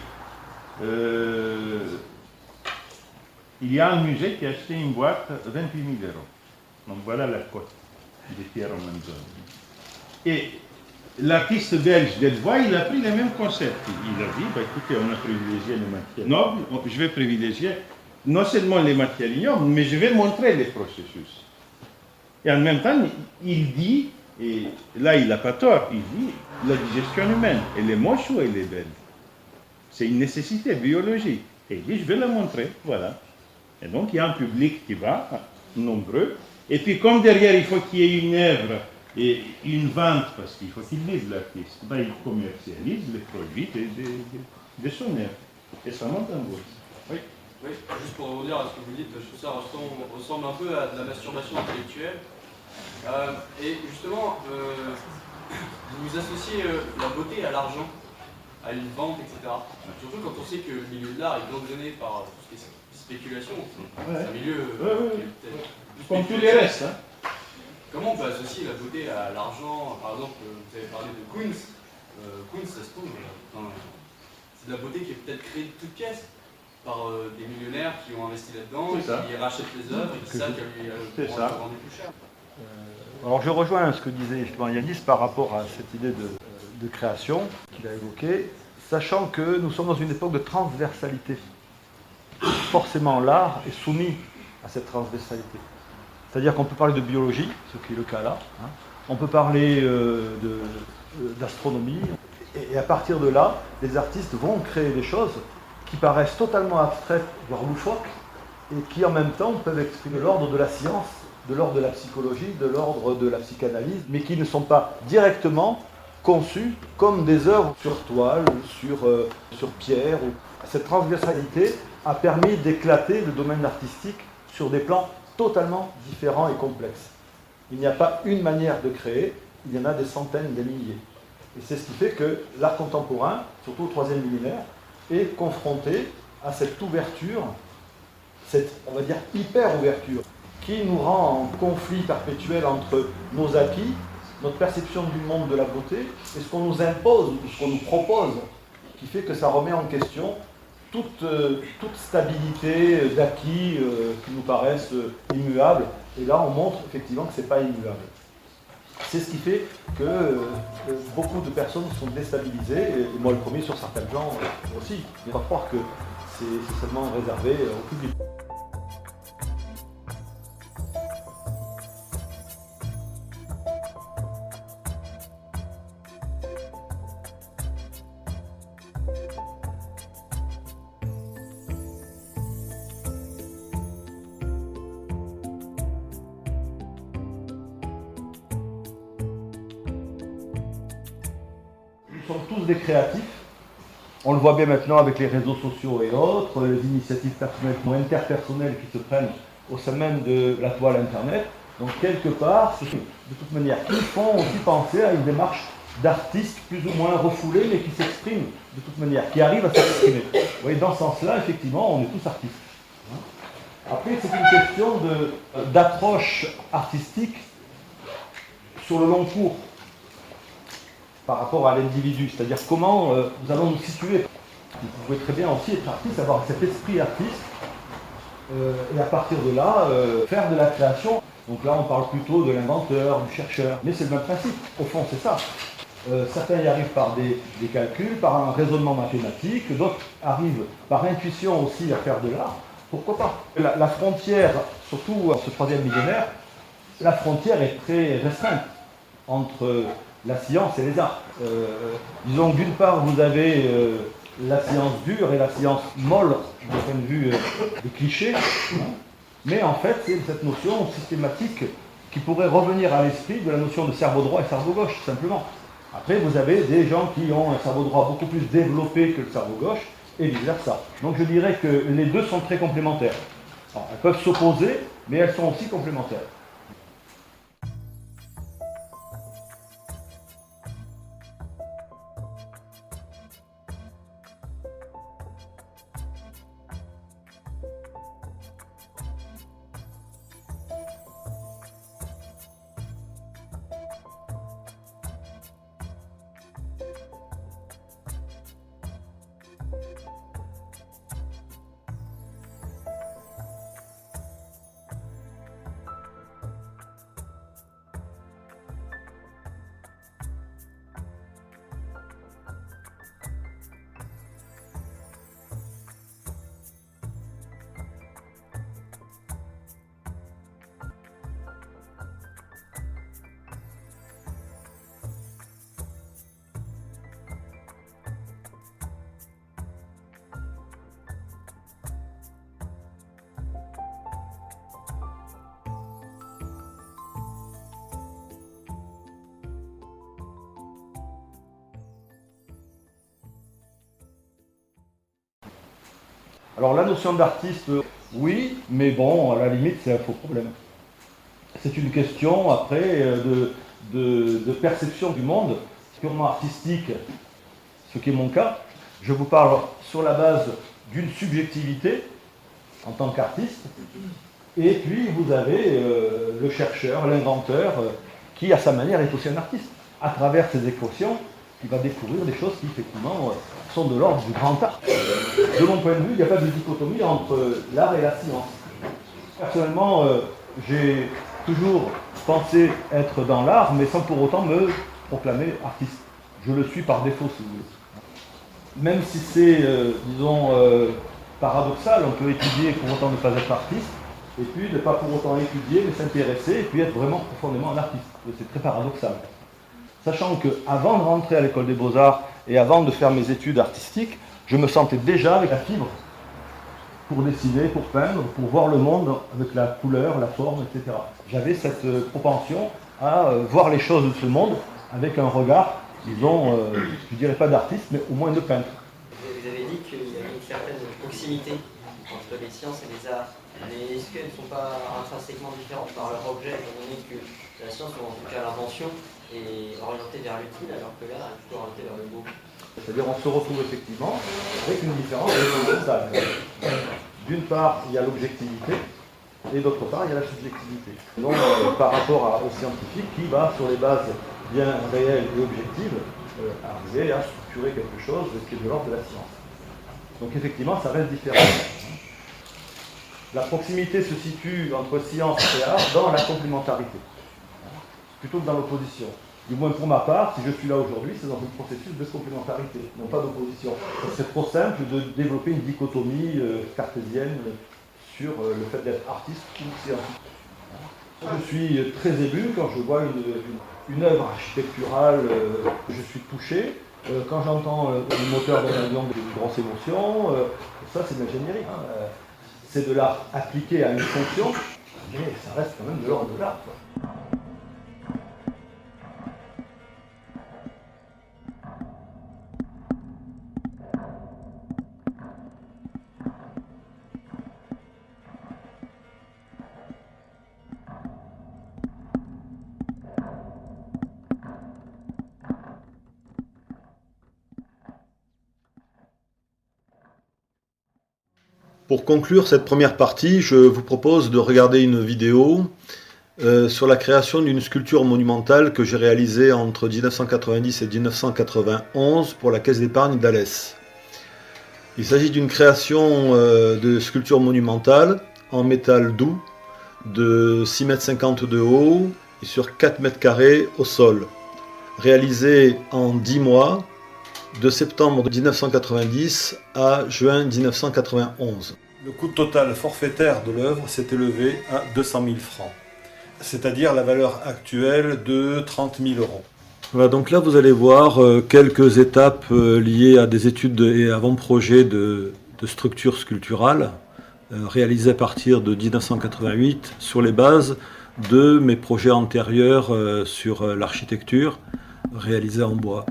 C: Il y a un musée qui a acheté une boîte 28 000 euros. Donc voilà la cote de Piero Manzoni. Et l'artiste belge Delvoye, il a pris le même concept. Il a dit, bah, écoutez, on a privilégié les matières nobles, je vais privilégier non seulement les matières ignobles, mais je vais montrer les processus. Et en même temps, il dit, et là il n'a pas tort, il dit, la digestion humaine, elle est moche ou elle est belle? C'est une nécessité biologique. Et il dit, je vais la montrer, voilà. Et donc il y a un public qui va, nombreux, et puis comme derrière il faut qu'il y ait une œuvre et une vente, parce qu'il faut qu'il vive l'artiste, ben, il commercialise les produits de son œuvre. Et ça monte en bourse. Oui.
H: Oui, juste pour rebondir à ce que vous dites, je trouve que ça ressemble un peu à de la masturbation intellectuelle. Et justement, vous associez la beauté à l'argent, à une vente, etc. Surtout quand on sait que le milieu de l'art est gangréné par tout ce qui est spéculation. C'est un milieu qui est peut-être
C: comme tous les restes. Hein.
H: Comment on peut associer la beauté à l'argent? Par exemple, vous avez parlé de Kunz. Kunz, ça se trouve, c'est de la beauté qui est peut-être créée de toutes pièces par des millionnaires qui ont investi là-dedans, qui rachètent les œuvres et qui savent qu'elles lui vont être vendues plus cher.
B: Alors je rejoins ce que disait justement Yanis par rapport à cette idée de création qu'il a évoquée, sachant que nous sommes dans une époque de transversalité. Forcément, l'art est soumis à cette transversalité. C'est-à-dire qu'on peut parler de biologie, ce qui est le cas là, hein. On peut parler d'astronomie, et à partir de là, les artistes vont créer des choses qui paraissent totalement abstraites, voire loufoques, et qui en même temps peuvent exprimer l'ordre de la science, de l'ordre de la psychologie, de l'ordre de la psychanalyse, mais qui ne sont pas directement conçus comme des œuvres sur toile, sur pierre. Cette transversalité a permis d'éclater le domaine artistique sur des plans totalement différents et complexes. Il n'y a pas une manière de créer, il y en a des centaines, des milliers. Et c'est ce qui fait que l'art contemporain, surtout au 3e millénaire, est confronté à cette ouverture, cette, on va dire, hyper-ouverture, qui nous rend en conflit perpétuel entre nos acquis, notre perception du monde de la beauté, et ce qu'on nous impose, ou ce qu'on nous propose, qui fait que ça remet en question toute stabilité d'acquis qui nous paraissent immuables. Et là, on montre effectivement que ce n'est pas immuable. C'est ce qui fait que beaucoup de personnes sont déstabilisées, et moi le premier sur certains plans aussi. Il ne faut pas croire que c'est seulement réservé au public. Nous sommes tous des créatifs. On le voit bien maintenant avec les réseaux sociaux et autres, les initiatives personnelles ou interpersonnelles qui se prennent au sein même de la toile Internet. Donc quelque part, de toute manière, ils font aussi penser à une démarche d'artistes plus ou moins refoulés, mais qui s'expriment de toute manière, qui arrivent à s'exprimer. Vous voyez, dans ce sens-là, effectivement, on est tous artistes. Après, c'est une question d'approche artistique sur le long cours, par rapport à l'individu, c'est-à-dire comment nous allons nous situer. artiste. Vous pouvez très bien aussi être artiste, avoir cet esprit artiste, et à partir de là, faire de la création. Donc là, on parle plutôt de l'inventeur, du chercheur. Mais c'est le même principe. Au fond, c'est ça. Certains y arrivent par des calculs, par un raisonnement mathématique. D'autres arrivent par intuition aussi à faire de l'art. Pourquoi pas? La frontière, surtout en ce 3e millénaire, la frontière est très restreinte entre la science et les arts. Disons que d'une part, vous avez la science dure et la science molle, du point de vue des clichés. Mais en fait, c'est cette notion systématique qui pourrait revenir à l'esprit de la notion de cerveau droit et cerveau gauche, tout simplement. Après, vous avez des gens qui ont un cerveau droit beaucoup plus développé que le cerveau gauche, et vice-versa. Donc je dirais que les deux sont très complémentaires. Alors, elles peuvent s'opposer, mais elles sont aussi complémentaires. Alors la notion d'artiste, oui, mais bon, à la limite, c'est un faux problème. C'est une question, après, de perception du monde, purement artistique, ce qui est mon cas. Je vous parle sur la base d'une subjectivité, en tant qu'artiste, et puis vous avez le chercheur, l'inventeur, qui, à sa manière, est aussi un artiste. À travers ses équations, il va découvrir des choses qui, effectivement, sont de l'ordre du grand art. De mon point de vue, il n'y a pas de dichotomie entre l'art et la science. Personnellement, j'ai toujours pensé être dans l'art, mais sans pour autant me proclamer artiste. Je le suis par défaut, si vous voulez. Même si c'est, disons, paradoxal, on peut étudier pour autant ne pas être artiste, et puis ne pas pour autant étudier, mais s'intéresser, et puis être vraiment profondément un artiste. C'est très paradoxal. Sachant qu'avant de rentrer à l'école des Beaux-Arts et avant de faire mes études artistiques, je me sentais déjà avec la fibre pour dessiner, pour peindre, pour voir le monde avec la couleur, la forme, etc. J'avais cette propension à voir les choses de ce monde avec un regard, disons, je ne dirais pas d'artiste, mais au moins de peintre.
F: Vous avez dit qu'il y avait une certaine proximité entre les sciences et les arts. Mais est-ce qu'elles ne sont pas intrinsèquement différentes par leur objet, étant donné que la science, ou en tout cas l'invention, est orientée vers l'utile, alors que l'art est plutôt orienté vers le beau?
B: C'est-à-dire on se retrouve effectivement avec une différence fondamentale. D'une part, il y a l'objectivité, et d'autre part, il y a la subjectivité. Donc, par rapport aux scientifiques qui va, sur les bases bien réelles et objectives, arriver à structurer quelque chose qui est de l'ordre de la science. Donc effectivement, ça reste différent. La proximité se situe entre science et art dans la complémentarité, plutôt que dans l'opposition. Du moins pour ma part, si je suis là aujourd'hui, c'est dans un processus de complémentarité, non pas d'opposition. C'est trop simple de développer une dichotomie cartésienne sur le fait d'être artiste ou scientifique. Je suis très ému quand je vois une œuvre architecturale, je suis touché. Quand j'entends le moteur d'un avion de grosse émotion, ça c'est de l'ingénierie. C'est de l'art appliqué à une fonction, mais ça reste quand même de l'ordre de l'art.
A: Pour conclure cette première partie, je vous propose de regarder une vidéo sur la création d'une sculpture monumentale que j'ai réalisée entre 1990 et 1991 pour la Caisse d'épargne d'Alès. Il s'agit d'une création de sculpture monumentale en métal doux de 6,50 m de haut et sur 4 m² au sol, réalisée en 10 mois, de septembre 1990 à juin 1991. Le coût total forfaitaire de l'œuvre s'est élevé à 200 000 francs, c'est-à-dire la valeur actuelle de 30 000 euros. Voilà, donc là vous allez voir quelques étapes liées à des études et avant-projets de structures sculpturales réalisées à partir de 1988 sur les bases de mes projets antérieurs sur l'architecture réalisés en bois.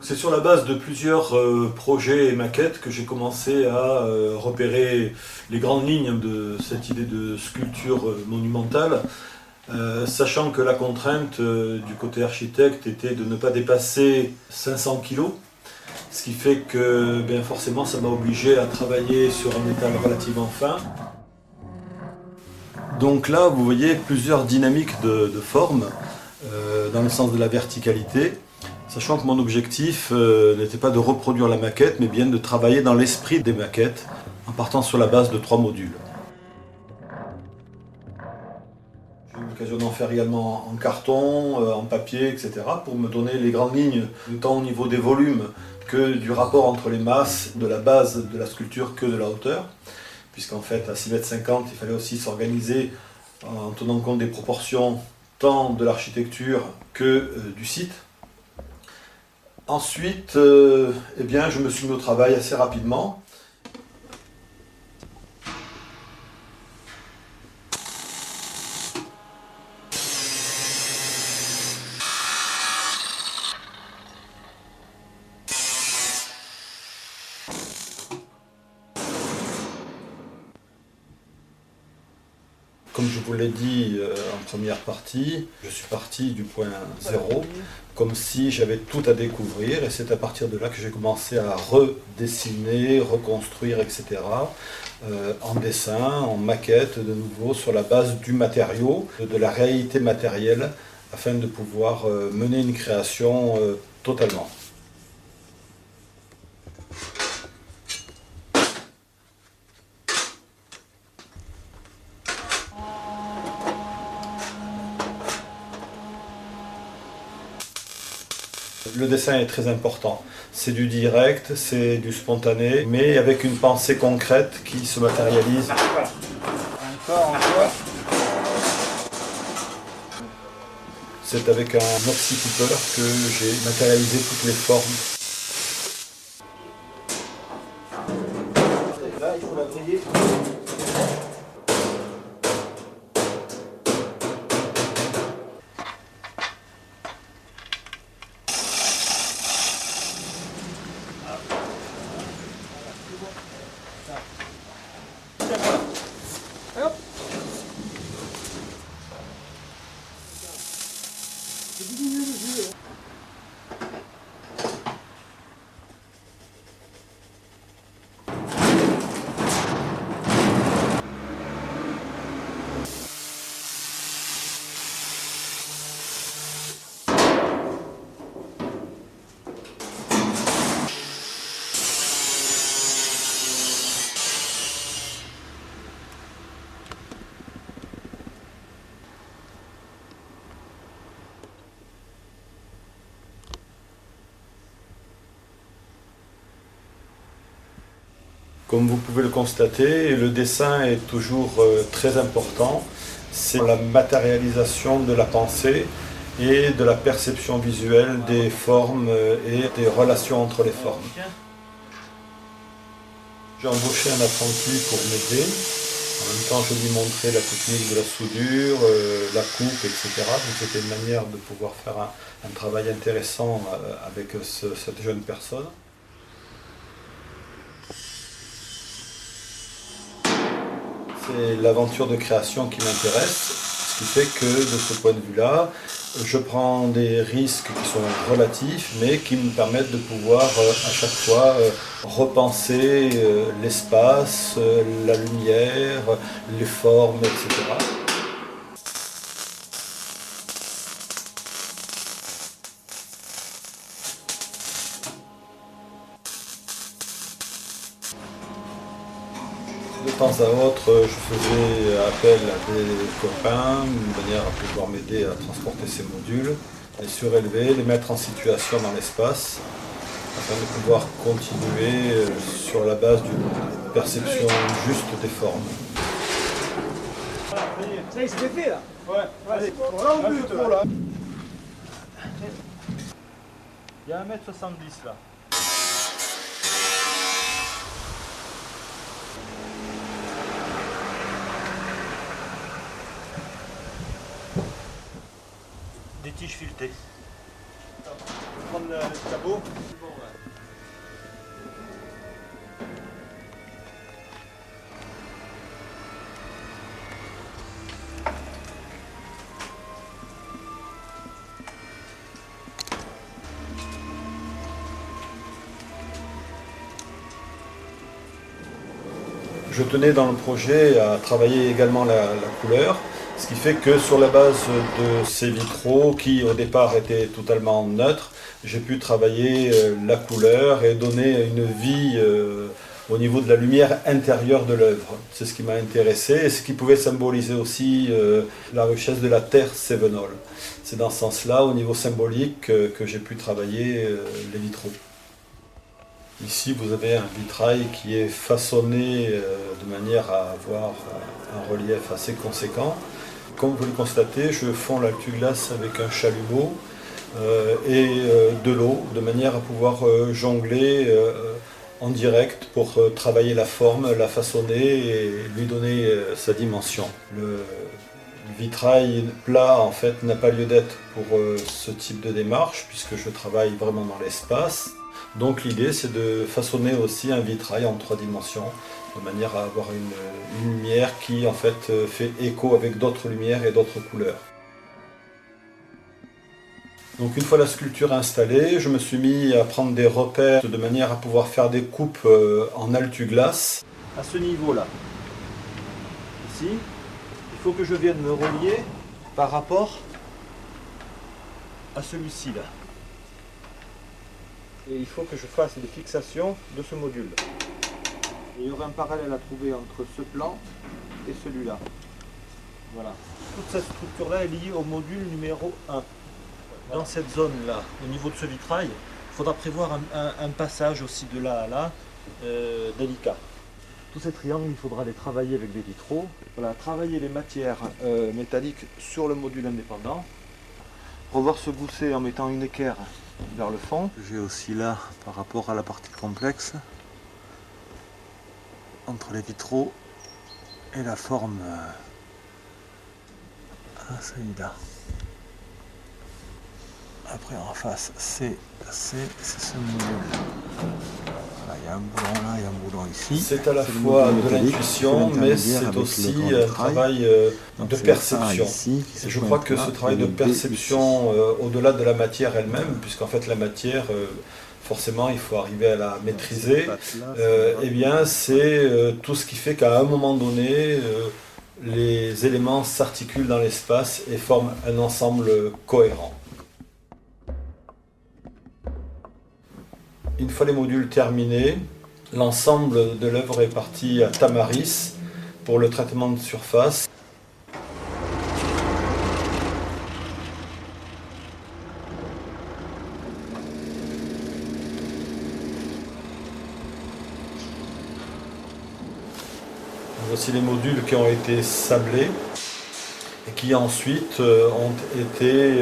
A: C'est sur la base de plusieurs projets et maquettes que j'ai commencé à repérer les grandes lignes de cette idée de sculpture monumentale, sachant que la contrainte du côté architecte était de ne pas dépasser 500 kg, ce qui fait que bien forcément ça m'a obligé à travailler sur un métal relativement fin. Donc là vous voyez plusieurs dynamiques de forme dans le sens de la verticalité, sachant que mon objectif n'était pas de reproduire la maquette, mais bien de travailler dans l'esprit des maquettes, en partant sur la base de 3 modules. J'ai eu l'occasion d'en faire également en carton, en papier, etc., pour me donner les grandes lignes, tant au niveau des volumes que du rapport entre les masses de la base de la sculpture que de la hauteur, puisqu'en fait à 6,50 m, il fallait aussi s'organiser en tenant compte des proportions tant de l'architecture que du site. Ensuite, eh bien, je me suis mis au travail assez rapidement. Comme je vous l'ai dit en première partie, je suis parti du point zéro, comme si j'avais tout à découvrir, et c'est à partir de là que j'ai commencé à redessiner, reconstruire, etc. En dessin, en maquette, de nouveau, sur la base du matériau, de la réalité matérielle, afin de pouvoir mener une création totalement. Le dessin est très important. C'est du direct, c'est du spontané, mais avec une pensée concrète qui se matérialise. Encore. C'est avec un oxycouper que j'ai matérialisé toutes les formes. Là, il faut la griller. Comme vous pouvez le constater, le dessin est toujours très important. C'est la matérialisation de la pensée et de la perception visuelle des formes et des relations entre les formes. J'ai embauché un apprenti pour m'aider. En même temps, je lui montrais la technique de la soudure, la coupe, etc. Donc c'était une manière de pouvoir faire un travail intéressant avec cette jeune personne. C'est l'aventure de création qui m'intéresse, ce qui fait que de ce point de vue-là, je prends des risques qui sont relatifs, mais qui me permettent de pouvoir à chaque fois repenser l'espace, la lumière, les formes, etc. De temps à autre, je faisais appel à des copains, de manière à pouvoir m'aider à transporter ces modules, les surélever, les mettre en situation dans l'espace, afin de pouvoir continuer sur la base d'une perception juste des formes.
B: Ça y est, c'est fait là. Ouais, allez, on but là. Il y a 1m70 là. Des tiges filetées. On va prendre le cabot.
A: Je tenais dans le projet à travailler également la couleur, ce qui fait que sur la base de ces vitraux qui au départ étaient totalement neutres, j'ai pu travailler la couleur et donner une vie au niveau de la lumière intérieure de l'œuvre. C'est ce qui m'a intéressé et ce qui pouvait symboliser aussi la richesse de la terre sévenole. C'est dans ce sens-là, au niveau symbolique, que j'ai pu travailler les vitraux. Ici, vous avez un vitrail qui est façonné de manière à avoir un relief assez conséquent. Comme vous le constatez, je fonds l'altuglace avec un chalumeau et de l'eau, de manière à pouvoir jongler en direct pour travailler la forme, la façonner et lui donner sa dimension. Le vitrail plat, en fait, n'a pas lieu d'être pour ce type de démarche, puisque je travaille vraiment dans l'espace. Donc l'idée, c'est de façonner aussi un vitrail en 3 dimensions, de manière à avoir une lumière qui en fait fait écho avec d'autres lumières et d'autres couleurs. Donc une fois la sculpture installée, je me suis mis à prendre des repères de manière à pouvoir faire des coupes en altuglace.
B: À ce niveau-là, ici, il faut que je vienne me relier par rapport à celui-ci là. Et il faut que je fasse des fixations de ce module. Et il y aura un parallèle à trouver entre ce plan et celui-là. Voilà. Toute cette structure-là est liée au module numéro 1. Dans cette zone-là, au niveau de ce vitrail, il faudra prévoir un passage aussi de là à là, délicat. Tous ces triangles, il faudra les travailler avec des vitraux. Voilà, travailler les matières métalliques sur le module indépendant. Revoir se gousser en mettant une équerre vers le fond. J'ai aussi là, par rapport à la partie complexe, entre les vitraux et la forme à celui-là. Après en face, c'est ce module. Voilà, il y a un boulon là, il y a un boulon ici. C'est à la fois de l'intuition, mais c'est aussi un travail de perception. Et je crois que ce travail de perception, au-delà de la matière elle-même, puisqu'en fait la matière, forcément il faut arriver à la maîtriser, eh bien c'est tout ce qui fait qu'à un moment donné, les éléments s'articulent dans l'espace et forment un ensemble cohérent. Une fois les modules terminés, l'ensemble de l'œuvre est parti à Tamaris pour le traitement de surface. Voici les modules qui ont été sablés et qui ensuite ont été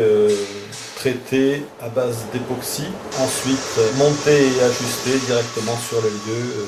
B: traités à base d'époxy, ensuite montés et ajustés directement sur le lieu.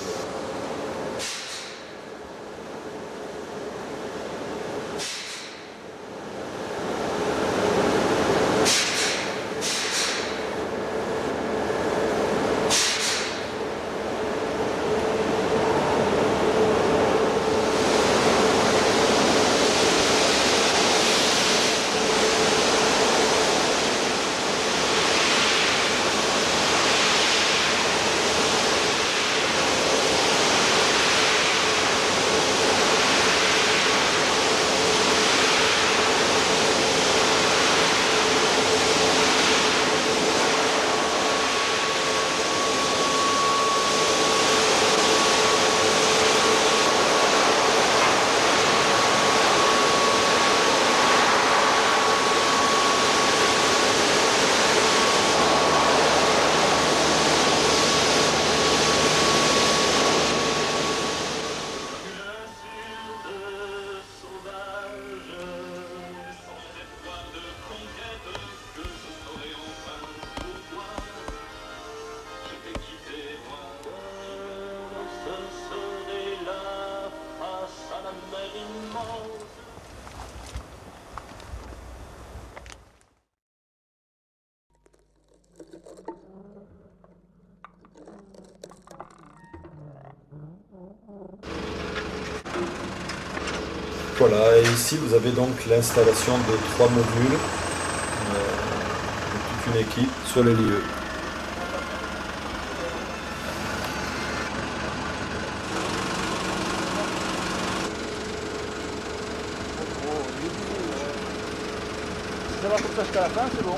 A: Voilà, et ici vous avez donc l'installation de 3 modules de toute une équipe sur les lieux.
B: Ça va comme ça jusqu'à la fin, c'est bon.